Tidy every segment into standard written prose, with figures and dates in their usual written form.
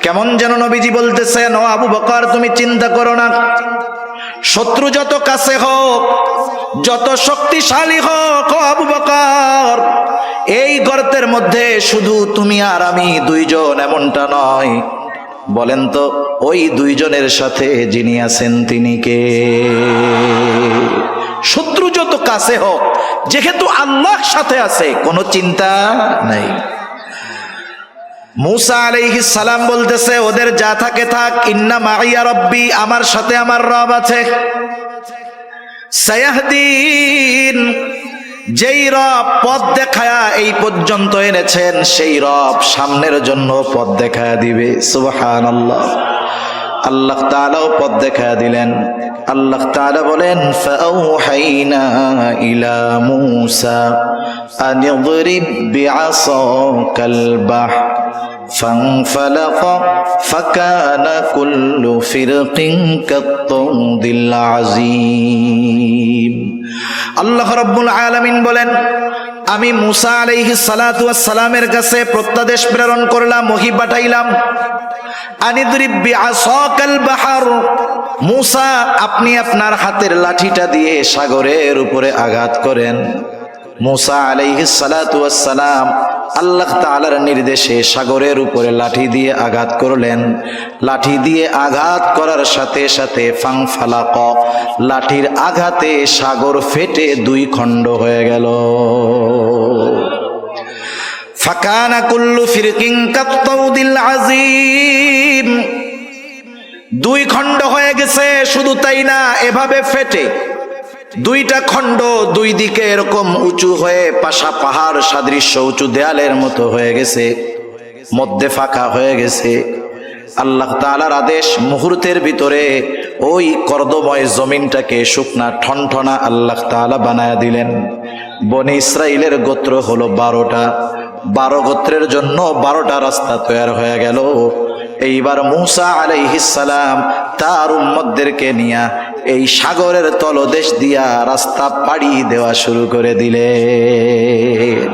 কেমন যেন নবীজি বলতেছেন, ও আবু বকর তুমি চিন্তা করো না, শত্রু যত কাছে হোক, যত শক্তিশালী হোক, ও আবু বকর এই গর্তের মধ্যে শুধু তুমি আর আমি দুইজন এমনটা নয়। বলেন তো ওই দুইজনের সাথে যিনি আছেন তিনি কে? শত্রু যত কাছে হোক, যেহেতু আল্লাহর সাথে আছে, কোনো চিন্তা নাই। মুসা আলাইহিস সালাম বলতেছে, ওদের যা থাকে থাক, ইন্না মাইয়া রব্বি, আমার সাথে আমার রব আছে। সায়াহদিন, যেই রব পথ দেখায়া এই পর্যন্ত এনেছেন, সেই রব সামনের জন্য পথ দেখায়া দিবে। সুবহানাল্লাহ। আল্লাহ তাআলাও পথ দেখায়া দিলেন। আল্লাহ তাআলা বলেন, ফাআওহাইনা ইলা মূসা আন ইদরিব বিআসাকাল বাহর فانفلق فكان كل فرق كالطود العظيم। আল্লাহ রাব্বুল আলামিন বলেন, আমি মুসা আলাইহিস সালাতু ওয়াস সালামের কাছে প্রত্যাদেশ প্রেরণ করলাম, ওহী পাঠাইলাম। আনিদরিব বিআসাকাল বাহর, মুসা আপনি আপনার হাতের লাঠিটা দিয়ে সাগরের উপরে আঘাত করেন। মুসা আলাইহিস সালাতু ওয়াস সালাম আল্লাহ তাআলার নির্দেশে সাগরের উপরে লাঠি দিয়ে আঘাত করলেন। লাঠি দিয়ে আঘাত করার সাথে সাথে ফাংফালাক, লাঠির আঘাতে সাগর ফেটে দুই খণ্ড হয়ে গেল। ফাকানা কুল্লু ফিরকিন কাত্তাউদিল আযীম, দুই খণ্ড হয়ে গেছে। শুধু তাই না, এভাবে ফেটে দুইটা খণ্ড দুই দিকে এরকম উঁচু হয়ে পাশা পাহাড় সাদৃশ্য উঁচু দেয়ালের মতো হয়ে গেছে, মধ্যে ফাঁকা হয়ে গেছে। আল্লাহ তাআলার আদেশ, মুহূর্তের ভিতরে ওই কর্দময় জমিনটাকে শুকনা ঠনঠনা আল্লাহ তাআলা বানায়া দিলেন। বনি ইসরাইলের গোত্র হলো 12টা, 12 গোত্রের জন্য 12টা রাস্তা তৈরি হয়ে গেল। এইবার মুসা আলাইহিস সালাম তার উম্মতদেরকে নিয়ে এই সাগরের তলদেশ দিয়া রাস্তা পাড়ি দেওয়া শুরু করে দিলেন।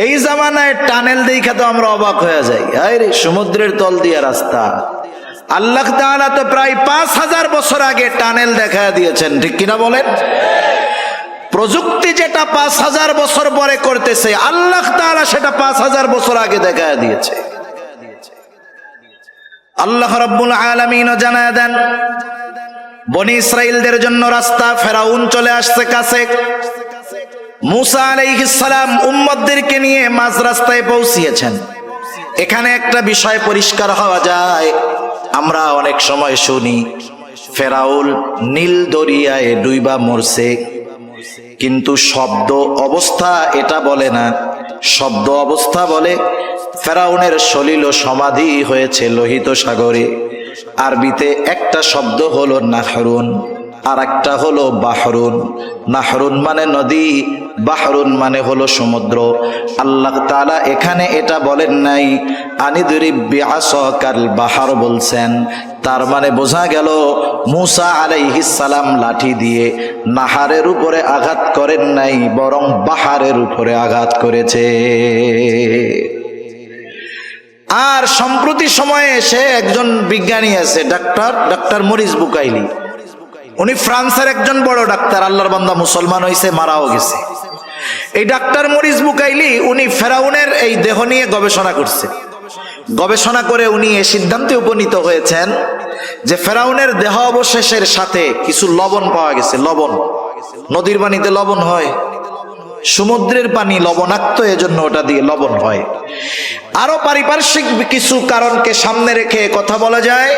এই জামানায় টানেল দেখা তো আমরা অবাক হয়ে যাই, আরে সমুদ্রের তল দিয়া রাস্তা। আল্লাহ তাআলা তো প্রায় 5000 বছর আগে টানেল দেখা দিয়েছেন, ঠিক কিনা বলেন? প্রযুক্তি যেটা 5000 বছর পরে করতেছে, আল্লাহ তাআলা সেটা 5000 বছর আগে দেখা দিয়েছে। আল্লাহ রাব্বুল আলামিন জানায় দেন, বনি ইসরাইলদের জন্য রাস্তা, ফেরাউন চলে আসছে কাছে। মুসা আলাইহিস সালাম উম্মতদেরকে নিয়ে মাঝ রাস্তায় পৌঁছিয়েছেন। এখানে একটা বিষয় পরিষ্কার হওয়া যায়, আমরা অনেক সময় শুনি ফেরাউন নীল দরিয়ায় ডুইবা মরছে, কিন্তু শব্দ অবস্থা এটা বলে না। শব্দ অবস্থা বলে ফেরাউনের সলিল সমাধি হয়েছে লোহিত সাগরে। আরবিতে একটা শব্দ হলো নাহরুন, আর একটা হলো বাহরুন। নাহরুন মানে নদী, বাহরুন মানে হলো সমুদ্র। আল্লাহ তাআলা এখানে এটা বলেন নাই, আনিদরিব বিআসাকাল বাহর বলছেন। তার মানে বোঝা গেল মুসা আলাইহিস সালাম লাঠি দিয়ে নাহারের উপরে আঘাত করেন নাই, বরং বাহারের উপরে আঘাত করেছে। আর সম্প্রতি সময়ে এসে একজন বিজ্ঞানী আছে, ডাক্তার মরিস বুকাইলি। উনি ফ্রান্সের একজন বড় ডাক্তার, আল্লাহর বান্দা, মুসলমান হয়েছে, মারাও গেছে। এই ডাক্তার মরিস বুকাইলি উনি ফেরাউনের এই দেহ নিয়ে গবেষণা করছে। গবেষণা করে উনি এই সিদ্ধান্তে উপনীত হয়েছেন যে ফেরাউনের দেহ অবশেষের সাথে কিছু লবণ পাওয়া গেছে। লবণ, নদীর পানিতে লবণ হয়, সমুদ্রের পানি লবণাক্ত, এজন্য ওটা দিয়ে লবণ হয়। আরো পারিপার্শ্বিক কিছু কারণকে সামনে রেখে কথা বলা যায়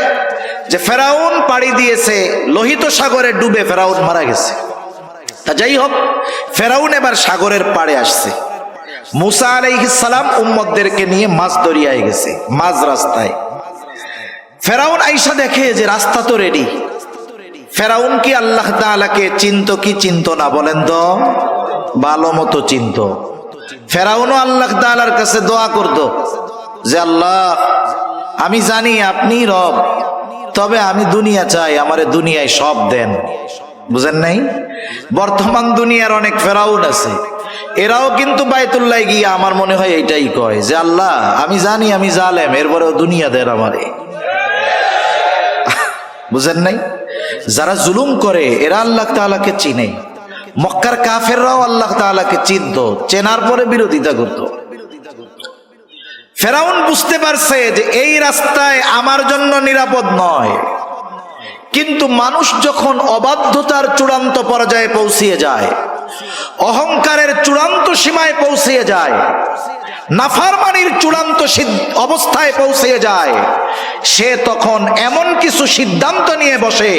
যে ফেরাউন পাড়ি দিয়েছে লোহিত সাগরে, ডুবে ফেরাউন মারা গেছে। তা যাই হোক, ফেরাউন এবার সাগরের পাড়ে আসছে। মুসা আলাইহিস সালাম উম্মতদেরকে নিয়ে মাঝ দরিয়ায় গেছে, মাঝ রাস্তায়। ফেরাউন আইসা দেখে যে রাস্তা তো রেডি। ফেরাউন কি আল্লাহ তাআলাকে চিনতো কি চিনতো না বলেন তো? ভালো মতো চিনতো। ফেরাউনও আল্লাহ তাআলার কাছে দোয়া করতো যে আল্লাহ, আমি জানি আপনি রব, তবে আমি দুনিয়া চাই, আমারে দুনিয়ায় সব দেন। বুঝেন নাই? বর্তমান দুনিয়ার অনেক ফেরাউন আছে, এরাও কিন্তু বায়তুল্লাহ গিয়ে আমার মনে হয় এইটাই কয় যে আল্লাহ আমি জানি আমি জালেম, এরপরেও দুনিয়া দেন আমারে। বুঝেন নাই? যারা জুলুম করে এরা আল্লাহ তাআলাকে চিনে। মক্কার কাফেররাও আল্লাহ তাআলাকে চিনতো, চেনার পরে বিরোধিতা করত। ফেরাউন বুঝতে পারছে যে এই রাস্তায় আমার জন্য নিরাপদ নয়, কিন্তু মানুষ যখন অবাধ্যতার চূড়ান্ত পর্যায়ে পৌঁছিয়ে যায়, অহংকারের চূড়ান্ত সীমায় পৌঁছিয়ে যায়, নাফরমানির চূড়ান্ত অবস্থায় পৌঁছিয়ে যায়, সে তখন এমন কিছু সিদ্ধান্ত নিয়ে বসে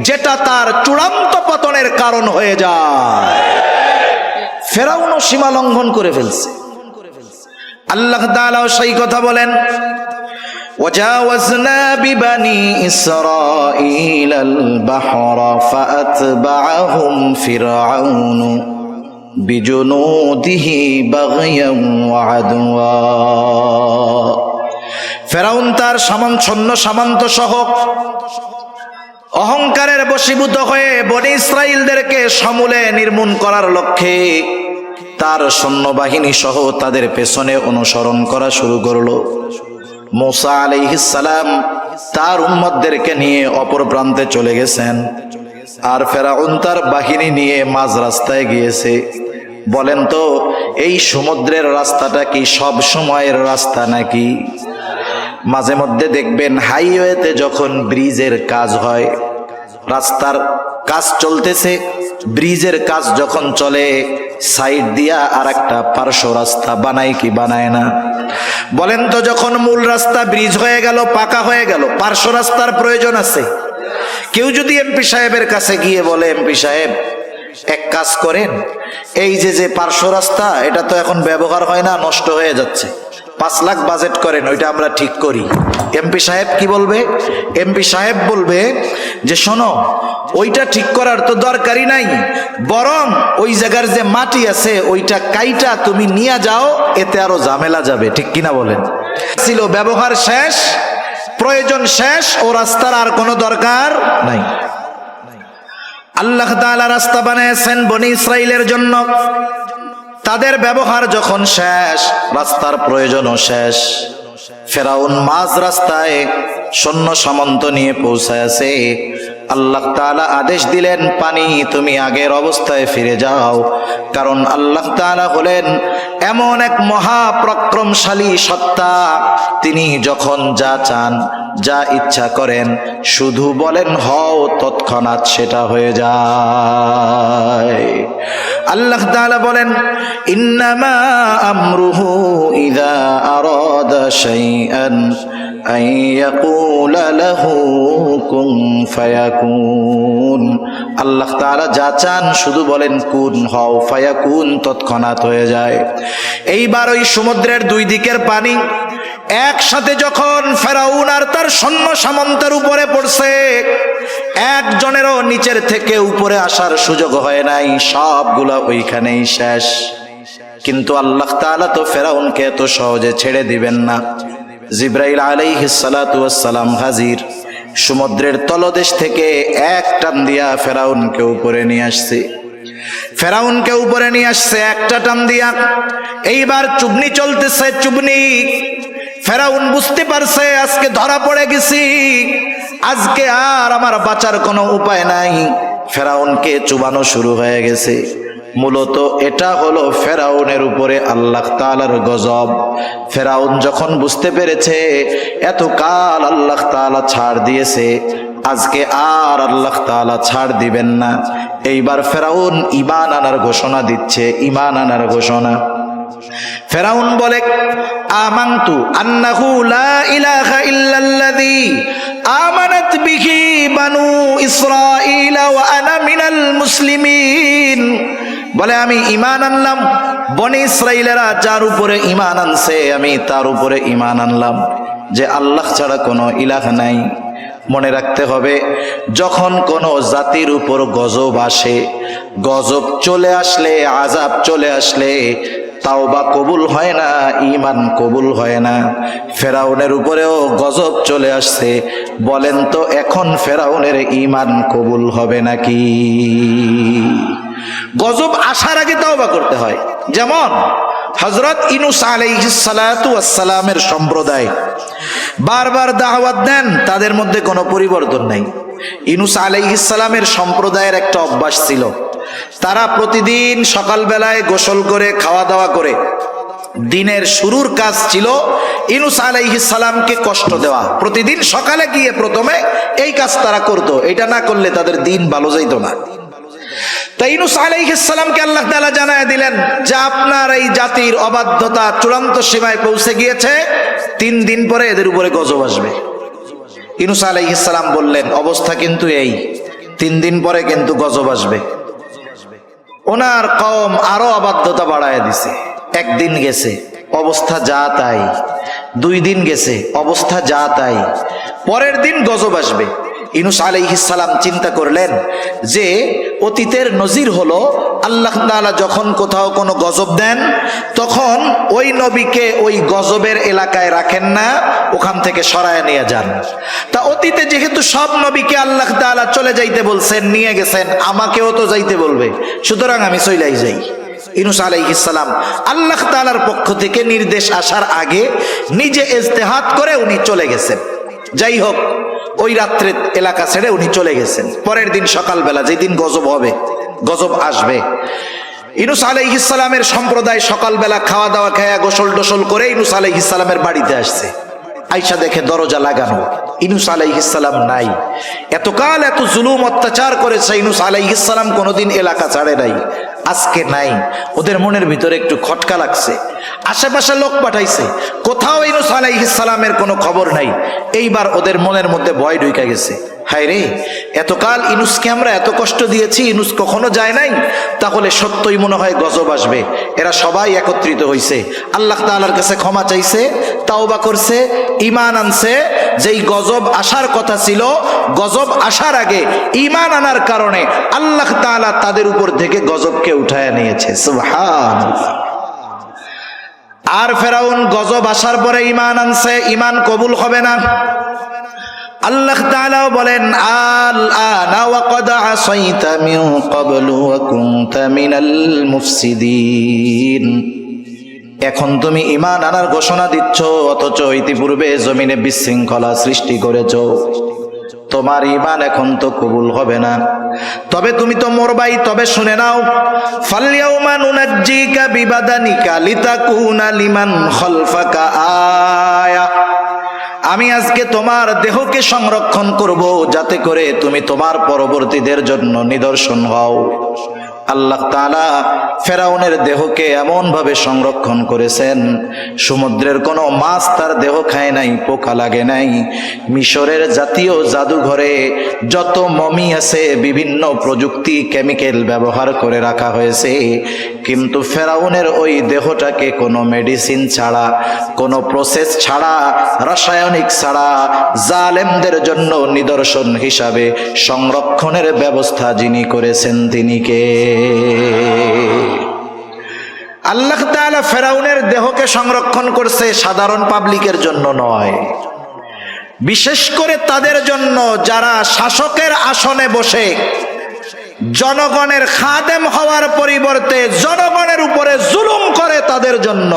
যেটা তার চূড়ান্ত পতনের কারণ হয়ে যায়। ফেরাউনও সীমা লঙ্ঘন করে ফেলছে। আল্লাহ তাআলা সেই কথা বলেন, وجاوزنا ببني إسرائيل البحر فأتبعهم فرعون بجنوده بغيا وعدوا। ফেরাউন তার সৈন্য সামন্ত সহ অহংকারের বশীভূত হয়ে বনী ইসরাইলদেরকে সমূলে নির্মূল করার লক্ষ্যে তার সৈন্যবাহিনী সহ তাদের পেছনে অনুসরণ করা শুরু করলো। মুসা আলাইহিস সালাম তার উম্মতদেরকে নিয়ে অপর প্রান্তে চলে গেছেন, আর ফেরাউন তার বাহিনী নিয়ে মাঝ রাস্তায় গিয়েছে। বলেন তো এই সমুদ্রের রাস্তাটা কি সব সময়ের রাস্তা নাকি? মাঝে মধ্যে দেখবেন হাইওয়েতে যখন ব্রিজের কাজ হয়, রাস্তার কাজ চলতেছে, ব্রিজের কাজ যখন চলে, সাইড দিয়া আর একটা পার্শ্ব রাস্তা বানায় কি বানায় না? বলেন তো যখন মূল রাস্তা ব্রিজ হয়ে গেল, পাকা হয়ে গেল, পার্শ্ব রাস্তার প্রয়োজন আছে? কেউ যদি এমপি সাহেবের কাছে গিয়ে বলে, এমপি সাহেব এক কাজ করেন, এই যে পার্শ্ব রাস্তা এটা তো এখন ব্যবহার হয় না, নষ্ট হয়ে যাচ্ছে, 5 লাখ বাজেট করেন, ওইটা আমরা ঠিক করি। এমপি সাহেব কি বলবে? এমপি সাহেব বলবে যে শোনো, ওইটা ঠিক করার তো দরকারই নাই, বরং ওই জায়গার যে মাটি আছে ওইটা কাইটা তুমি নিয়ে যাও, এতে আরো ঝামেলা যাবে। ঠিক কিনা বলেন? ছিল ব্যবহার শেষ, প্রয়োজন শেষ, ও রাস্তার আর কোনো দরকার নাই। আল্লাহ তাআলা রাস্তা বানিয়েছেন বনী ইসরাইলের জন্য, তাদের ব্যবহার যখন শেষ, রাস্তার প্রয়োজনও শেষ। ফেরাউন মাঝ রাস্তায় সৈন্য সামন্ত নিয়ে পৌঁছায়ছে। আল্লাহ তাআলা আদেশ দিলেন, পানি তুমি আগের অবস্থায় ফিরে যাও, কারণ আল্লাহ তাআলা হলেন এমন এক মহাপরাক্রমশালী সত্তা, তিনি যখন যা চান, যা ইচ্ছা করেন, শুধু বলেন হও, তৎক্ষণাৎ সেটা হয়ে যায়। আল্লাহ তাআলা বলেন, ইন্নামা আমরুহু ইযা আরাদা শাইআন আন ইয়াকুলা লাহু কুন ফায়াকুন। আল্লাহ তাআলা যা চান শুধু বলেন কুন হও, ফায়াকুন তৎক্ষণাৎ হয়ে যায়। এইবার ওই সমুদ্রের দুই দিকের পানি একসাথে যখন ফেরাউন আর তার সৈন্য সামন্তের উপরে পড়ছে, একজনেরও নিচের থেকে উপরে আসার সুযোগ হয় নাই, সবগুলা ওইখানেই শেষ। কিন্তু আল্লাহ তাআলা তো ফেরাউনকে এত সহজে ছেড়ে দিবেন না। জিবরাইল আলাইহিস সালাতু ওয়াস সালাম হাজির, সমুদ্রের তলদেশ থেকে এক টান দিয়া ফেরাউনকে উপরে নিয়ে আসছে। ফেরাউনকে উপরে নিয়ে আসছে একটা টান দিয়া। এইবার চুবনি চলতেছে, চুবনি। ফেরাউন বুঝতে পারছে আজকে ধরা পড়ে গেছি, আজকে আর আমার বাঁচার কোনো উপায় নাই। ফেরাউনকে চুবানো শুরু হয়ে গেছে। মূলত এটা হলো ফেরাউনের উপরে আল্লাহ তাআলার গজব। ফেরাউন যখন বুঝতে পেরেছে এতকাল আল্লাহ তাআলা ছাড় দিয়েছে, আজকে আর আল্লাহ তাআলা ছাড় দিবেন না, এইবার ফেরাউন ঈমান আনার ঘোষণা দিচ্ছে, ঈমান আনার ঘোষণা। ফেরাউন বলে, আমানতু আন্নাহু লা ইলাহা ইল্লাল্লাযী আমানাত বিহি বানু ইসরাঈল ওয়া আনা মিনাল মুসলিমিন। বলে আমি ঈমান আনলাম, বনী ইসরাঈলেরা যার উপরে ঈমান আনছে আমি তার উপরে ঈমান আনলাম, যে আল্লাহ ছাড়া কোনো ইলাহ নাই। মনে রাখতে হবে, যখন কোনো জাতির উপর গজব আসে, গজব চলে আসলে, আযাব চলে আসলে, তাওবা কবুল হয় না, ঈমান কবুল হয় না। ফেরাউনের উপরেও গজব চলে আসছে, বলেন তো এখন ফেরাউনের ঈমান কবুল হবে নাকি? গজব আসার আগে তাওবা করতে হয়। যেমন হযরত ইউনূস আলাইহিস সালাতু ওয়াস সালামের সম্প্রদায় বারবার দাওয়াত দেন, তাদের মধ্যে কোনো পরিবর্তন নাই। ইউনূস আলাইহিস সালামের সম্প্রদায়ের একটা অভ্যাস ছিল, তারা প্রতিদিন সকালবেলায় গোসল করে খাওয়া দাওয়া করে দিনের শুরুর কাজ ছিল ইউনূস আলাইহিস সালামকে কষ্ট দেওয়া। প্রতিদিন সকালে গিয়ে প্রথমে এই কাজ তারা করত, এটা না করলে তাদের দিন ভালো যাইত না। তাই ইউনূস আলাইহিস সালামকে আল্লাহ তাআলা জানায় দিলেন যে আপনার এই জাতির অবাধ্যতা চূড়ান্ত সীমায় পৌঁছে গিয়েছে, 3 দিন পরে এদের উপরে গজব আসবে। ইউনূস আলাইহিস সালাম বললেন অবস্থা কিন্তু এই, 3 দিন পরে কিন্তু গজব আসবে। ওনার কওম আরো অবাধ্যতা বাড়ায় দিছে। 1 দিন গেছে, অবস্থা যা তাই। 2 দিন গেছে, অবস্থা যা তাই। পরের দিন গজব আসবে। ইউনূস আলাইহিস সালাম চিন্তা করলেন যে অতীতের নজির হলো আল্লাহ তাআলা যখন কোথাও কোনো গজব দেন তখন ওই নবীকে ওই গজবের এলাকায় রাখেন না, ওখান থেকে সরায় নিয়ে যান। তা অতীতে যেহেতু সব নবীকে আল্লাহ তাআলা চলে যাইতে বলছেন, নিয়ে গেছেন, আমাকেও তো যাইতে বলবে, সুতরাং আমি চলেই যাই। ইউনূস আলাইহিস সালাম আল্লাহ তাআলার পক্ষ থেকে নির্দেশ আসার আগে নিজে ইজতিহাদ করে উনি চলে গেছেন। যাই হোক, ওই রাত্রে এলাকা ছেড়ে উনি চলে গেছেন। পরের দিন সকালবেলা যেদিন গজব হবে, গজব আসবে, ইউনূস আলাইহিস সালামের সম্প্রদায় সকালবেলা খাওয়া দাওয়া খায়া গোসল টোসল করে ইউনূস আলাইহিস সালামের বাড়িতে আসছে। আইসা দেখে দরজা লাগানো, ইউনূস আলাইহিস সালাম নাই। এতকাল এত জুলুম অত্যাচার করেছে ইউনূস আলাইহিস সালাম, কোনোদিন এলাকা ছাড়ে নাই, আজকে নাই। ওদের মনের ভিতরে একটু খটকা লাগছে, আশেপাশে লোক পাঠাইছে, কোথাও ইউনূস আলাইহিস সালামের কোনো খবর নাই। এইবার ওদের মনের মধ্যে ভয় ঢুকে গেছে, হায় রে, এতকাল ইউনূসকে আমরা এত কষ্ট দিয়েছি, ইউনূস কখনো যায় নাই, তাহলে সত্যই মনে হয় গজব আসবে। এরা সবাই একত্রিত হইছে, আল্লাহ তাআলার কাছে ক্ষমা চাইছে, তাওবা করছে, ঈমান আনছে। যেই গজব আসার কথা ছিল, গজব আসার আগে ঈমান আনার কারণে আল্লাহ তাআলা তাদের উপর থেকে গজবকে উঠায় নিয়েছে। সুবহানাল্লাহ। আর ফেরাউন গজব আসার পরে ঈমান আনছে, ঈমান কবুল হবে না। আল্লাহ তাআলা বলেন আল আনা ওয়া ক্বাদ আসাইতা মিন ক্বাবলু ওয়া কুনতা মিনাল মুফসিদিন। এখন তুমি ঈমান আনার ঘোষণা দিচ্ছ, অথচ ইতিপূর্বে জমিনে বিশৃঙ্খলা সৃষ্টি করেছো। তোমার ঈমান এখন তো কবুল হবে না, তবে তুমি তো মরবাই। তবে শুনে নাও, ফালইয়াউমা নুনাজ্জিকা বিবাদানিকা লিতাকুনা লিমান খালফাকা আয়া। আমি আজকে তোমার দেহকে সংরক্ষণ করব, যাতে করে তুমি তোমার পরবর্তীদের জন্য নিদর্শন হও। আল্লাহ তাআলা ফেরাউনের দেহকে এমন ভাবে সংরক্ষণ করেছেন, সমুদ্রের কোনো মাছ তার দেহ খায় নাই, পোকা লাগে নাই। মিশরের জাতীয় জাদুঘরে যত মমি আছে বিভিন্ন প্রযুক্তি কেমিক্যাল ব্যবহার করে রাখা হয়েছে, কিন্তু ফেরাউনের ওই দেহটাকে কোনো মেডিসিন ছাড়া, কোনো প্রসেস ছাড়া, রাসায়নিক ছাড়া জালেমদের জন্য নিদর্শন হিসাবে সংরক্ষণের ব্যবস্থা যিনি করেছেন তিনি কে? আল্লাহ তাআলা ফেরাউনের দেহকে সংরক্ষণ করছে, সাধারণ পাবলিকের জন্য নয়, বিশেষ করে তাদের জন্য যারা শাসকের আসনে বসে জনগণের খাদেম হওয়ার পরিবর্তে জনগণের উপরে জুলুম করে, তাদের জন্য।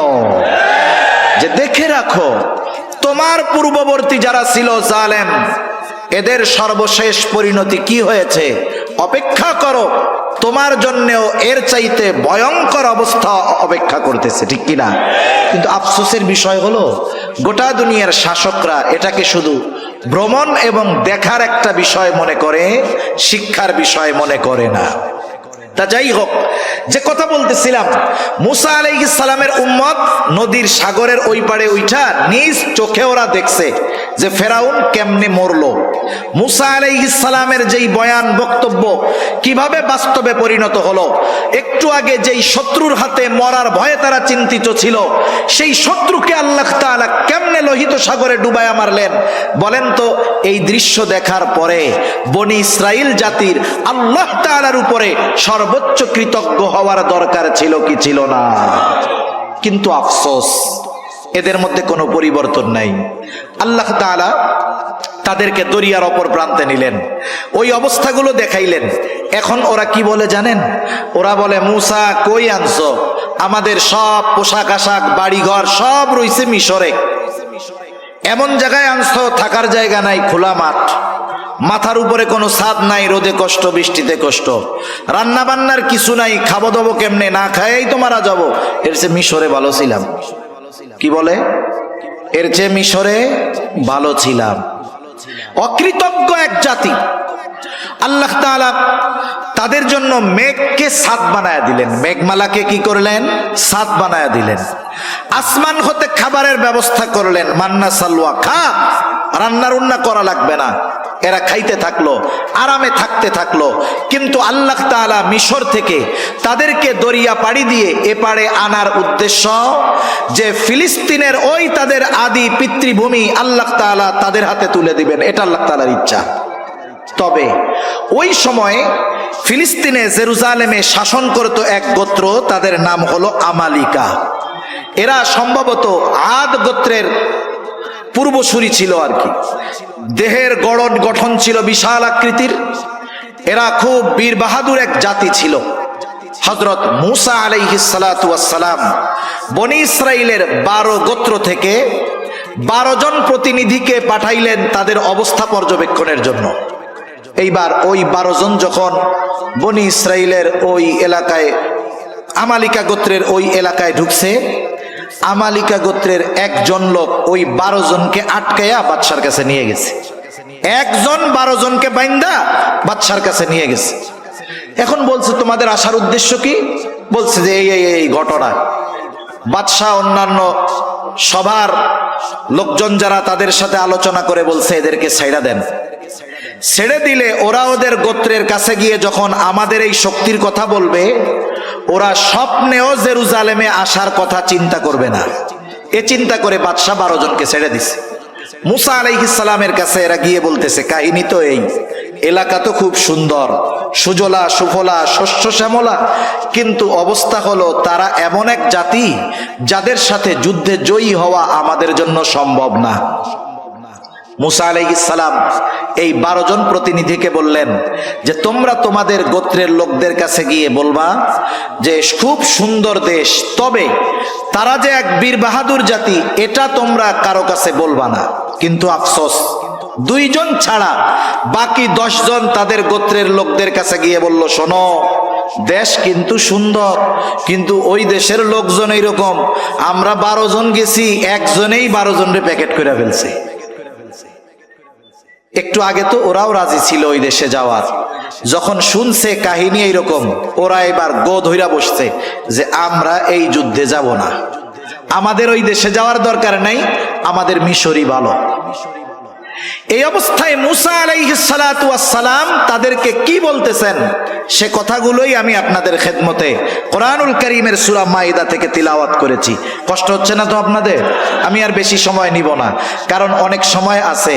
যে দেখে রাখো, তোমার পূর্ববর্তী যারা ছিল জালেম, এদের সর্বশেষ পরিণতি কি হয়েছে, অপেক্ষা করো, তোমার জন্যও এর চাইতে ভয়ঙ্কর অবস্থা অপেক্ষা করতেছে, ঠিক কিনা? কিন্তু আফসোসের বিষয় হলো গোটা দুনিয়ার শাসকরা এটাকে শুধু ভ্রমণ এবং দেখার একটা বিষয় মনে করে, শিক্ষার বিষয় মনে করে না। তা যাই হোক, যে কথা বলতেছিলাম, মুসা আলাইহিস সালামের উম্মত নদীর সাগরের ওই পারে উঠা নিজ চোখে ওরা দেখছে যে ফেরাউন কেমনে মরলো। মুসা আলাইহিস সালামের যেই বয়ান বক্তব্য কিভাবে বাস্তবে পরিণত হলো, একটু আগে যেই শত্রুর হাতে মরার ভয়ে তারা চিন্তিত ছিল, সেই শত্রুকে আল্লাহ তাআলা কেমনে লোহিত সাগরে ডুবায়া মারলেন বলেন তো। এই দৃশ্য দেখার পরে বনি ইসরাইল জাতির আল্লাহ তাআলার উপরে সর্বোচ্চ কৃতজ্ঞ হওয়ার দরকার ছিল কি ছিল না? কিন্তু আফসোস, এদের মধ্যে কোনো পরিবর্তন নাই। আল্লাহ তাআলা তাদেরকে দরিয়ার অপর প্রান্তে নিলেন, ওই অবস্থাগুলো দেখাইলেন। এখন ওরা কি বলে জানেন? ওরা বলে, মুসা কই আনছো? আমাদের সব পোশাক আশাক বাড়িঘর সব রইছে মিশরে, এমন জায়গায় আনছো থাকার জায়গা নাই, খোলা মাঠ, মাথার উপরে কোনো ছাদ নাই, রোদে কষ্ট বৃষ্টিতে কষ্ট, রান্না বান্নার কিছু নাই, খাবো দাবো কেমনে? না খাইয়াই তো মারা যাবো, এর চেয়ে মিশরে ভালো ছিলাম। কি বলে? এর চেয়ে মিশরে ভালো ছিলাম। অকৃতজ্ঞ এক জাতি। আল্লাহ তাআলা তাদের জন্য মেঘকে ছাদ বানায়া দিলেন, মেঘমালাকে কি করলেন? ছাদ বানায়া দিলেন। আসমান হতে খাবারের ব্যবস্থা করলেন, মান্না সালওয়া, খা, রান্নার উন্না করা লাগবে না। এরা খাইতে থাকলো, আরামে থাকতে থাকলো। কিন্তু আল্লাহ তাআলা মিশর থেকে তাদেরকে দরিয়া পাড়ি দিয়ে এপারে আনার উদ্দেশ্য যে ফিলিস্তিনের ওই তাদের আদি পিতৃভূমি আল্লাহ তাআলা তাদের হাতে তুলে দিবেন, এটা আল্লাহ তাআলার ইচ্ছা। তবে ওই সময় ফিলিস্তিনে জেরুজালেমে শাসন করত এক গোত্র, তাদের নাম হলো আমালিকা। এরা সম্ভবত আদ গোত্রের পূর্বসূরি ছিল আর কি। দেহের গঠন ছিল বিশাল আকৃতির। এরা খুব বীর বাহাদুর এক জাতি ছিল। হযরত মূসা আলাইহিস সালাতু ওয়াস সালাম বনি ইসরাইলের 12 গোত্র থেকে 12 জন প্রতিনিধিকে পাঠাইলেন তাদের অবস্থা পর্যবেক্ষণের জন্য। এইবার ওই 12 জন যখন বনি ইসরাইলের ওই এলাকায়, আমালিকা গোত্রের ওই এলাকায় ঢুকছে, আমালিকা গোত্রের একজন লোক ওই 12 জনকে আটকাইয়া বাদশার কাছে নিয়ে গেছে। একজন 12 জনকে বাইন্দা বাদশার কাছে নিয়ে গেছে। এখন বলছে, তোমাদের আসার উদ্দেশ্য কি? বলছে যে এই ঘটনা। বাদশাহ অন্যান্য সবার লোকজন যারা, তাদের সাথে আলোচনা করে বলছে, এদেরকে ছাইড়া দেন। ছেড়ে দিলে ওরা ওদের গোত্রের কাছে গিয়ে যখন আমাদের এই শক্তির কথা বলবে, ওরা স্বপ্নেও জেরুজালেমে আসার কথা চিন্তা করবে না। এ চিন্তা করে বাদশা 12 জনকে ছেড়ে দিছে। মূসা আলাইহিস সালামের কাছে এরা গিয়ে বলতেছে, কাহিনী তো এই, এলাকা তো খুব সুন্দর, সুজলা সুফলা, শস্য শ্যামলা, কিন্তু অবস্থা হলো তারা এমন এক জাতি যাদের সাথে যুদ্ধে জয়ী হওয়া আমাদের জন্য সম্ভব না। মূসা আলাইহিস সালাম এই 12 জন প্রতিনিধিকে বললেন যে, তোমরা তোমাদের গোত্রের লোকদের কাছে গিয়ে বলবা যে খুব সুন্দর দেশ, তবে তারা যে এক বীর বাহাদুর জাতি, এটা তোমরা কারো কাছে বলবা না। কিন্তু আফসোস, 2 জন ছাড়া বাকি 10 জন তাদের গোত্রের লোকদের কাছে গিয়ে বলল, শোনো, দেশ কিন্তু সুন্দর, কিন্তু ওই দেশের লোকজন এইরকম, আমরা 12 জন গেছি, একজনেই 12 জনের প্যাকেট করে ফেলছে। একটু আগে তো ওরাও রাজি ছিল ওই দেশে যাওয়ার, যখন শুনছে কাহিনী এইরকম, ওরা এবার গো ধইরা বসছে যে আমরা এই যুদ্ধে যাব না, আমাদের ওই দেশে যাওয়ার দরকার নাই, আমাদের মিশরই ভালো। এই অবস্থায় মূসা আলাইহিস সালাতু ওয়াস সালাম তাদেরকে কি বলতেছেন, সে কথাগুলোই আমি আপনাদের খেদমতে কোরআনুল কারীমের সূরা মাইদা থেকে তিলাওয়াত করেছি। কষ্ট হচ্ছে না তো আপনাদের? আমি আর বেশি সময় নিব না, কারণ অনেক সময় আছে।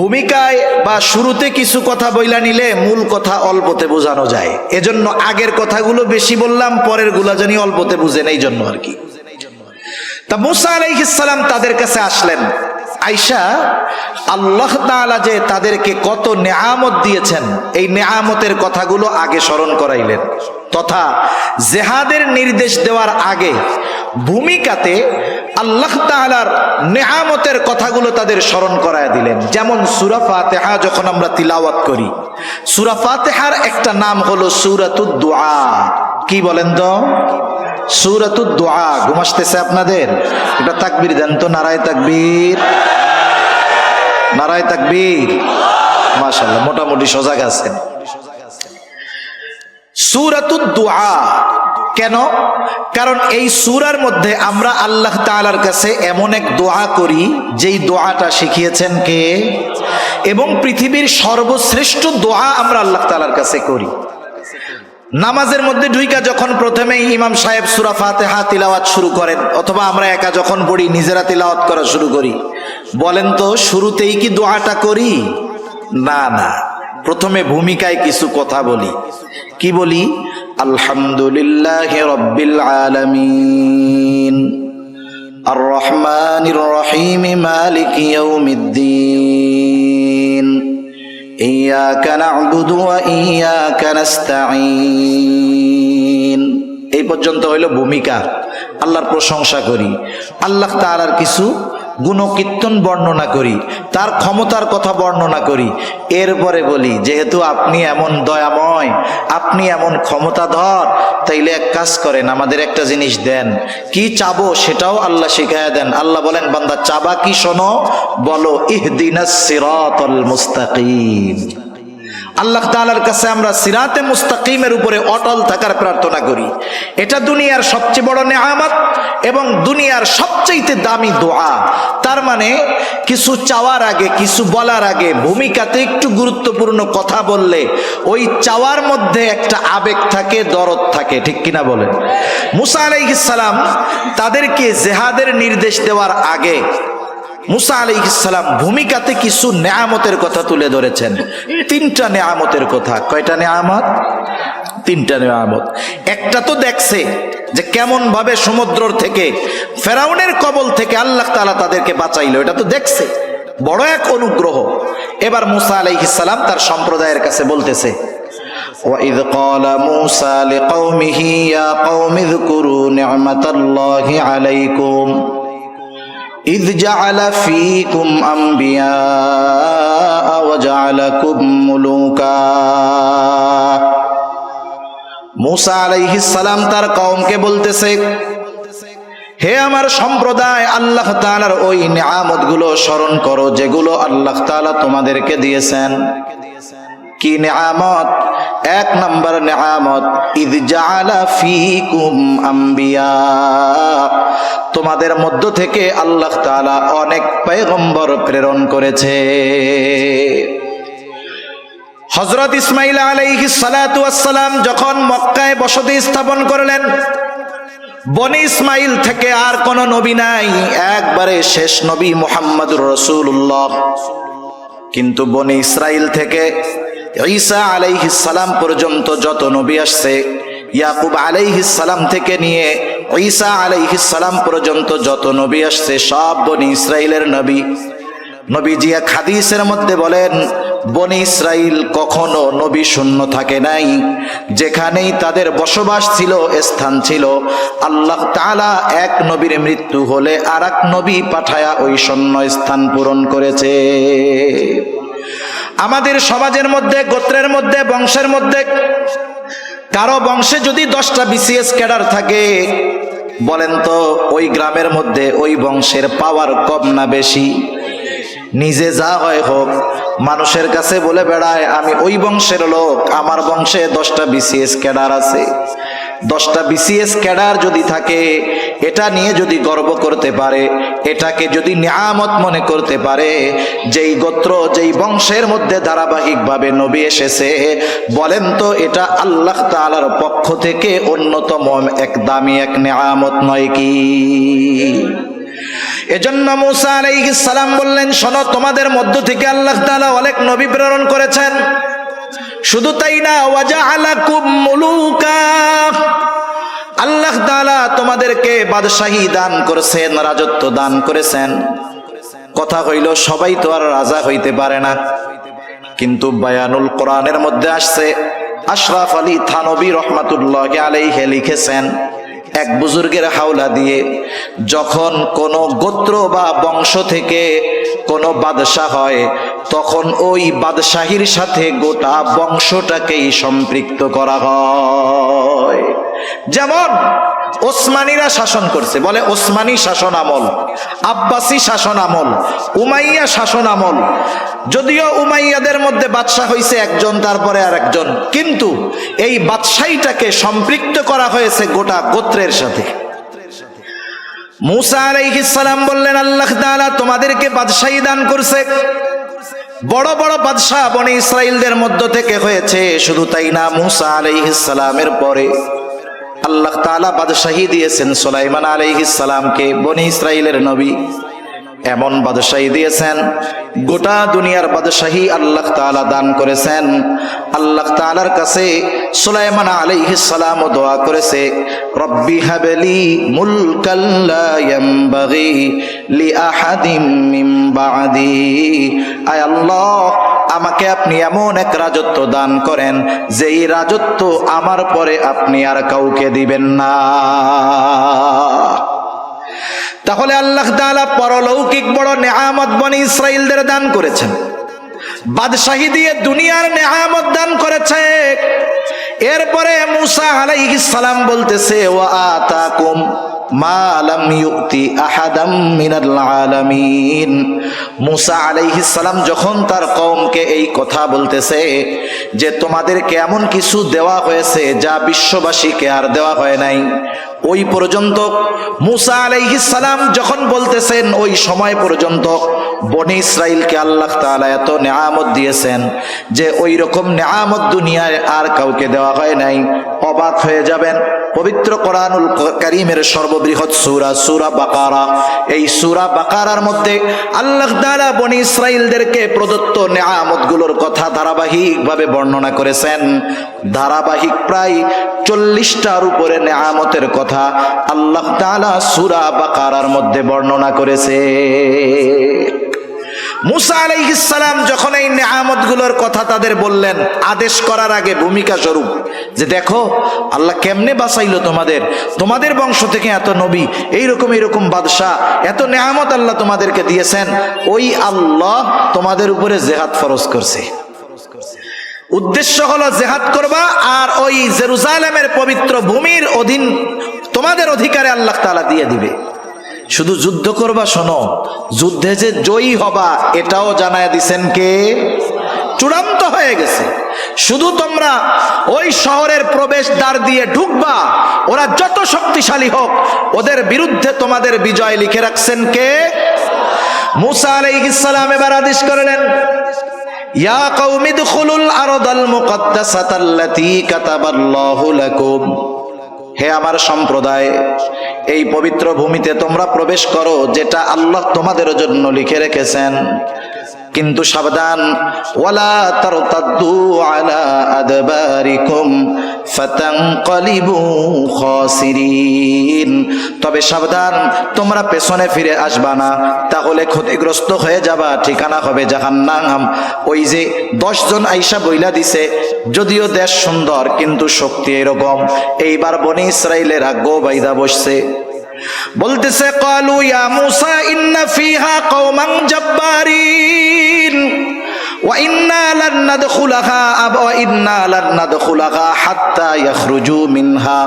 ভূমিকায় বা শুরুতে কিছু কথা বইলা নিলে মূল কথা অল্পতে বোঝানো যায়, এজন্য আগের কথাগুলো বেশি বললাম, পরের গুলা জানি অল্পতে বুঝেন, এই জন্য আর কি। তা মূসা আলাইহিস সালাম তাদের কাছে আসলেন। আয়েশা, আল্লাহ তাআলা যে তাদেরকে কত নেয়ামত দিয়েছেন, এই নেয়ামতের কথাগুলো আগে স্মরণ করাইলেন, তথা জিহাদের নির্দেশ দেওয়ার আগে ভূমিকাতে আল্লাহ তাআলার নেয়ামতের কথাগুলো তাদের স্মরণ করায় দিলেন। যেমন সূরা ফাতিহা যখন আমরা তিলাওয়াত করি, সূরা ফাতিহার একটা নাম হলো সূরাতুদ দুআ। কি বলেন তো? সূরাতুদ দুআ। ঘুম আসতেছে আপনাদের? এটা তাকবীর দেন তো, নারায়ে তাকবীর, নারায়ে তাকবীর। মাশাআল্লাহ, মোটামুটি সজাগ আছেন। সূরাতুদ দুআ কেন? কারণ এই সূরার মধ্যে আমরা আল্লাহ তাআলার কাছে এমন এক দোয়া করি যেই দোয়াটা শিখিয়েছেন কে, এবং পৃথিবীর সর্বশ্রেষ্ঠ দোয়া আমরা আল্লাহ তাআলার কাছে করি। নামাজের মধ্যে ঢুইকা যখন প্রথমেই ইমাম সাহেব সূরা ফাতিহা তিলাওয়াত শুরু করেন, অথবা আমরা একা যখন পড়ি নিজেরা তিলাওয়াত করা শুরু করি, বলেন তো শুরুতেই কি দোয়াটা করি? না না, প্রথমে ভূমিকায় কিছু কথা বলি। কি বলি? আলহামদুলিল্লাহি রাব্বিল আলামিন, আর রহমানির রহিম, মালিকি ইয়াউমিদ্দিন, ইয়াকা না'বুদু ওয়া ইয়াকা নাস্তাঈন। এই পর্যন্ত হইল ভূমিকা। আল্লাহর প্রশংসা করি, আল্লাহ তাআলার কিছু গুণকীর্তন বর্ণনা করি, তার ক্ষমতার কথা বর্ণনা করি। এরপরে বলি, যেহেতু আপনি এমন দয়াময়, আপনি এমন ক্ষমতাধর, তাইলে এক কাজ করেন, আমাদের একটা জিনিস দেন। কি চাবো সেটাও আল্লাহ শিখায়া দেন। আল্লাহ বলেন, বান্দা চাবা কি শোনো, বলো ইহদিনাস সিরাতাল মুস্তাকিম। আল্লাহ তাআলার কাছে আমরা সিরাতে মুস্তাকিমের উপরে অটল থাকার প্রার্থনা করি। এটা দুনিয়ার সবচেয়ে বড় নেয়ামত এবং দুনিয়ার সবচেয়ে দামি দোয়া। তার মানে কিছু চাওয়ার আগে, কিছু বলার আগে ভূমিকাতে একটু গুরুত্বপূর্ণ কথা বললে ওই চাওয়ার মধ্যে একটা আবেগ থাকে, দরদ থাকে, ঠিক কিনা বলেন? মুসা আলাইহিস সালাম তাদেরকে জিহাদের নির্দেশ দেওয়ার আগে মুসা আলাইহিস সালাম ভূমিকাতে কিছু নেয়ামতের কথা তুলে ধরেছেন। 3টা নেয়ামতের কথা। কয়টা নেয়ামত? 3টা নেয়ামত। একটা তো দেখছে যে কেমন ভাবে সমুদ্র থেকে, ফেরাউনের কবল থেকে আল্লাহ তাআলা তাদেরকে বাঁচাইলো, এটা তো দেখছে, বড় এক অনুগ্রহ। এবার মুসা আলাইহিস সালাম তার সম্প্রদায়ের কাছে বলতেছে, وَإِذْ قَالَ مُوسَى لِقَوْمِهِ يَا قَوْمِ اذْكُرُوا نِعْمَةَ اللَّهِ عَلَيْكُمْ إِذْ جَعَلَ فِيكُمْ أَنْبِيَاءَ وَجَعَلَكُمْ مُلُوكًا। মুসা আলাইহিস সালাম তার কওমকে বলতেছে, হে আমার সম্প্রদায়, আল্লাহ তাআলার ওই নিয়ামতগুলো স্মরণ করো যেগুলো আল্লাহ তাআলা তোমাদেরকে দিয়েছেন। কি নিয়ামত? 1 নম্বর নিয়ামত, ইয জাআলা ফীকুম আম্বিয়া, তোমাদের মধ্য থেকে আল্লাহ তাআলা অনেক পয়গম্বর প্রেরণ করেছে। হযরত ইসমাঈল আলাইহিস সালাতু ওয়াস সালাম যখন মক্কায় বসতি স্থাপন করলেন, বনি ইসমাঈল থেকে আর কোন নবী নাই, একবারে শেষ নবী মুহাম্মদুর রাসূলুল্লাহ। কিন্তু বনি ইসরাইল থেকে ঈসা আলাইহিস সালাম পর্যন্ত যত নবী আসছে, ইয়াকুব আলাইহিস সালাম থেকে নিয়ে ঈসা আলাইহিস সালাম পর্যন্ত যত নবী আসছে, সব বনি ইসরাইলের নবী। নবীজি এক হাদিসের মধ্যে বলেন, বনি ইসরাইল কখনো নবী শূন্য থাকে নাই। যেখানেই তাদের বসবাস ছিল, স্থান ছিল, আল্লাহ তাআলা এক নবীর মৃত্যু হলে আর এক নবী পাঠায়া ওই শূন্য স্থান পূরণ করেছে। আমাদের সমাজের মধ্যে, গোত্রের মধ্যে, বংশের মধ্যে কারো বংশে যদি 10টা বিসিএস ক্যাডার থাকে, বলেন তো ওই গ্রামের মধ্যে ওই বংশের পাওয়ার কম না বেশি? নিজে যা হয় হোক, মানুষের কাছে বলে বেড়ায় আমি ওই বংশের লোক, আমার বংশে 10টা বিসিএস ক্যাডার আছে। 10টা বিসিএস ক্যাডার যদি থাকে, এটা নিয়ে যদি গর্ব করতে পারে, এটাকে যদি নিয়ামত মনে করতে পারে, যেই গোত্র, যেই বংশের মধ্যে ধারাবাহিকভাবে নবী এসেছে, বলেন তো এটা আল্লাহ তাআলার পক্ষ থেকে অন্যতম এক দামি এক নিয়ামত নয় কি? এজন্য মুসা আলাইহিস সালাম বললেন, শোনো, তোমাদের মধ্য থেকে আল্লাহ তাআলা অনেক নবী প্রেরণ করেছেন। শুধু তাই না, ওয়াজআলাকুম মুলুকা, আল্লাহ তাআলা তোমাদেরকে বাদশাহী দান করেছেন, রাজত্ব দান করেছেন। কথা হইল, সবাই তো আর রাজা হইতে পারে না। কিন্তু বায়ানুল কোরআনের মধ্যে আসছে, আশরাফ আলী থানবী রহমাতুল্লাহি আলাইহি লিখেছেন, এক বুজুর্গের হাওলা দিয়ে যখন কোন গোত্র বা বংশ থেকে কোন বাদশাহ হয়, তখন ওই বাদশাহীর সাথে গোটা বংশটাকেই সম্পৃক্ত করা হয়। যেমন ওসমানীরা শাসন করছে, বলে ওসমানী শাসন আমল, আব্বাসী শাসন আমল, উমাইয়া শাসন আমল। যদিও উমাইয়াদের মধ্যে বাদশাহ হইছে একজন, তারপরে আর একজন, কিন্তু এই বাদশাহীটাকে সম্পৃক্ত করা হয়েছে গোটা গোত্রের সাথে। মুসা আলাইহিস সালাম বললেন, আল্লাহ তাআলা তোমাদেরকে বাদশাহী দান করছে। বড় বড় বাদশাহ বনি ইসরাইলদের মধ্য থেকে হয়েছে। শুধু তাই না, মুসা আলাইহিস সালামের পরে আল্লাহ তাআলা বাদশাহী দিয়েছেন সুলাইমান আলাইহিস সালামকে, বনি ইসরাইলের নবী। এমন বাদশাহী দিয়েছেন, গোটা দুনিয়ার বাদশাহী আল্লাহ তাআলা দান করেছেন। আল্লাহ তাআলার কাছে সুলাইমান আলাইহিস সালাম দোয়া করেছে, রব্বি হাবলি মুলকাল লা ইয়ামবাগি লিআহাদিম মিন বাদি, আয় আল্লাহ আমাকে আপনি এমন এক রাজত্ব দান করেন যেই রাজত্ব আমার পরে আপনি আর কাউকে দিবেন না। তাহলে আল্লাহ তাআলা পরলৌকিক বড় নেয়ামত বনি ইসরাইলদের দান করেছেন, বাদশাহী দিয়ে দুনিয়ার নেয়ামত দান করেছে। এরপরে মুসা আলাইহিস সালাম বলতেছে ওয়া আতাকুম মা লাম ইউতি আহাদাম মিনাল আলামিন। মুসা আলাইহিস সালাম যখন তার কওমকে এই কথা বলতেছে যে তোমাদেরকে এমন কিছু দেওয়া হয়েছে যা বিশ্ববাসীকে আর দেওয়া হয় নাই, ওই পর্যন্ত মুসা আলাইহিস সালাম যখন বলতেছেন ওই সময় পর্যন্ত বনি ইসরাইলকে আল্লাহ তাআলা এত নেয়ামত দিয়েছেন যে ওই রকম নেয়ামত দুনিয়ায় আর কাউকে দেওয়া হয় নাই। অবাক হয়ে যাবেন, পবিত্র কোরআনুল কারীমের সর্ববৃহৎ সূরা সূরা বাকারা, এই সূরা বাকারার মধ্যে আল্লাহ তাআলা বনি ইসরাইলদেরকে প্রদত্ত নেয়ামতগুলোর কথা ধারাবাহিকভাবে বর্ণনা করেছেন। ধারাবাহিক প্রায় 40টার উপরে নেয়ামতের কথা আল্লাহ তাআলা সূরা বাকারার মধ্যে বর্ণনা করেছে। মুসা আলাইহিস সালাম যখন এই নেয়ামতগুলোর কথা তাদের বললেন, আদেশ করার আগে ভূমিকা স্বরূপ যে দেখো আল্লাহ কেমনে বাঁচাইলো তোমাদের, তোমাদের বংশ থেকে এত নবী, এইরকম বাদশাহ, এত নেয়ামত আল্লাহ তোমাদেরকে দিয়েছেন, ওই আল্লাহ তোমাদের উপরে জিহাদ ফরজ করছে। উদ্দেশ্য হলো জিহাদ করবা আর ওই জেরুজালেমের পবিত্র ভূমির অধীন তোমাদের অধিকারে আল্লাহ তাআলা দিয়ে দিবে। শুধু যুদ্ধ করবা, শোনো, যুদ্ধে যে জয়ী হবা এটাও জানায় দিছেন কে? চূড়ান্ত হয়ে গেছে। শুধু তোমরা ওই শহরের প্রবেশ দ্বার দিয়ে ঢুকবা, ওরা যত শক্তিশালী হোক ওদের বিরুদ্ধে তোমাদের বিজয় লিখে রাখছেন কে? মুসা আলাইহিস সালাম এবার আদেশ করলেন, ইয়া কওমি দুখুলুল আরদাল মুকদ্দাসাতাল্লাতী কাতাবাল্লাহু লাকুম। হে আমার সম্প্রদায়, এই পবিত্র ভূমিতে তোমরা প্রবেশ করো যেটা আল্লাহ তোমাদের জন্য লিখে রেখেছেন, কিন্তু সাবধান, ওয়ালা তারতাদ্দু আলা আদবারিকুম ফাতানকালিবু খাসিরিন। তবে সাবধান, তোমরা পেছনে ফিরে আসবা না, তাহলে ক্ষতিগ্রস্ত হয়ে যাবা, ঠিকানা হবে জাহান্নাম। ওই যে 10 জন আইসা বইলা দিছে, যদিও দেশ সুন্দর কিন্তু শক্তি এরকম। এইবার বনি ইসরাইলের গো বাইদা বসছে, বলতেছে ক্বালু ইয়া মূসা ইন্না ফিহা কওমান জাব্বারিন ওয়া ইন্না লান নাদখুলাহা হাত্তা ইয়াখরুজু মিনহা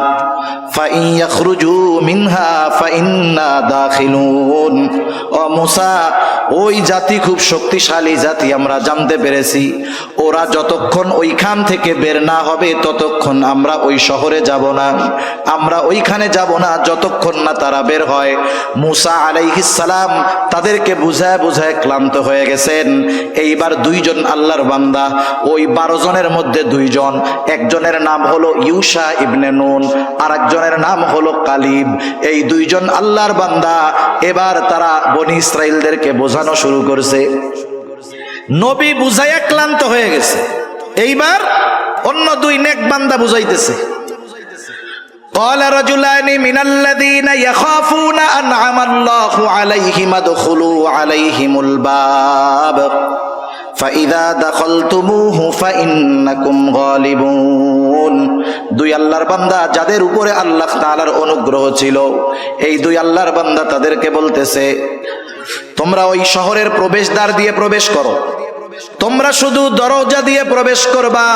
ফাইন ইয়াখরুজু মিনহা ফাইন্না দাখিলুন। ও মূসা, ওই জাতি খুব শক্তিশালী জাতি, আমরা জানতে পেরেছি। ওরা যতক্ষণ ওইখান থেকে বের না হবে ততক্ষণ আমরা ওই শহরে যাব না, আমরা ওইখানে যাব না যতক্ষণ না তারা বের হয়। মূসা আলাইহিস সালাম তাদেরকে বুঝায় বুঝায় ক্লান্ত হয়ে গেছেন। এইবার 2 জন আল্লাহর বান্দা, ওই 12 জনের মধ্যে 2 জন, একজনের নাম হলো ইউশা ইবনে নুন, আর একজনের নাম হলো কালিব। এই 2 জন আল্লাহর বান্দা এবার তারা বনি ইসরাইলদেরকে বোঝানো শুরু করছে। নবী বুঝাইয়া ক্লান্ত হয়ে গেছে, এইবার অন্য 2 নেক বান্দা বুঝাইতেছে। قال رجلان من الذين يخافون أنعم الله عليهم ادخلوا عليهم الباب فإذا دخلتموه فإنكم غالبون। 2 আল্লাহর বান্দা যাদের উপরে আল্লাহ তাআলার অনুগ্রহ ছিল, এই 2 আল্লাহর বান্দা তাদেরকে বলতেছে, তোমরা ওই শহরের প্রবেশদ্বার দিয়ে প্রবেশ করো, তোমরা শুধু দরজা দিয়ে প্রবেশ করবা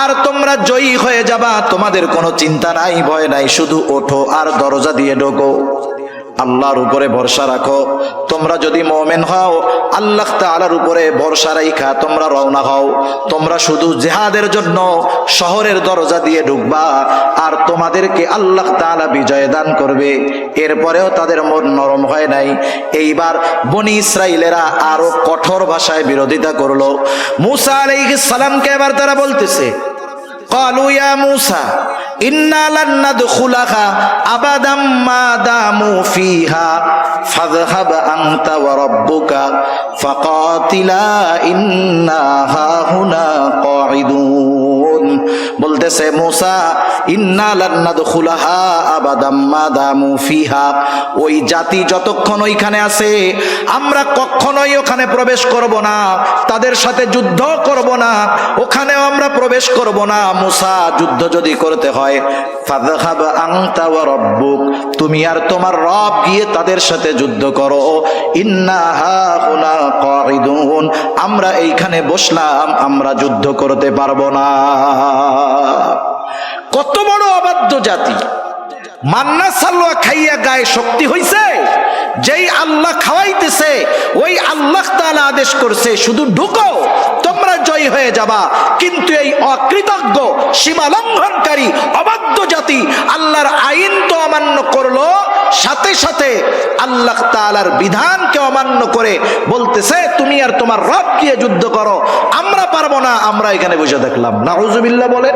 আর তোমরা জয়ী হয়ে যাবা, তোমাদের কোনো চিন্তা নাই, ভয় নাই, শুধু ওঠো আর দরজা দিয়ে ঢোকো। আল্লাহর উপরে ভরসা রাখো। তোমরা যদি মুমিন হও, আল্লাহ তাআলার উপরে ভরসা রাখা তোমরা রওনা হও। তোমরা শুধু জিহাদের জন্য শহরের দরজা দিয়ে ঢুকবা আর তোমাদেরকে আল্লাহ তাআলা বিজয় দান করবে। এরপরেও তাদের মন নরম হয় নাই। এইবার বনি ইসরাইলেরা আরো কঠোর ভাষায় বিরোধিতা করলো। মূসা আলাইহিস সালামকে এবার তারা বলতেছে, ক্বালু ইয়া মূসা ইন্না লান নাদখুলাহা আবাদাম মা দামু ফিহা ফাযহাব আনতা ওয়া রাব্বুকা ফাকাতিলা ইন্না হাহুনা কাঈদুন। বলতেছে মূসা ইন্না লান নাদখুলাহা আবাদাম মা দামু ফিহা, ওই জাতি যতক্ষণ ওইখানে আছে আমরা কখনোই ওখানে প্রবেশ করব না, তাদের সাথে যুদ্ধ করব না, ওখানেও আমরা প্রবেশ করব না। মূসা যুদ্ধ যদি করতে হয় ফাযহাব আনতা ওয়া রাব্বুক, তুমি আর তোমার রব গিয়ে তাদের সাথে যুদ্ধ করো। ইন্না হাহুনা কাঈদুন, আমরা এইখানে বসলাম, আমরা যুদ্ধ করতে পারবো না। কত বড় অবাধ্য জাতি! মান্না সালোয়া খাইয়া গায়ে শক্তি হইছে। যেই আল্লাহ খাওয়াইতেছে ওই আল্লাহ তাআলা আদেশ করছে শুধু ঢুকো, তোমরা জয় হয়ে যাবা। কিন্তু এই অকৃতজ্ঞ সীমা লঙ্ঘনকারী অবাধ্য জাতি আল্লাহর আইন তো অমান্য করলো, সাথে সাথে আল্লাহ তাআলার বিধানকে অমান্য করে বলতেছে তুমি আর তোমার রব গিয়ে যুদ্ধ করো। আমরা পারবো না, আমরা এখানে বসে দেখলাম। নাউজুবিল্লাহ বলেন।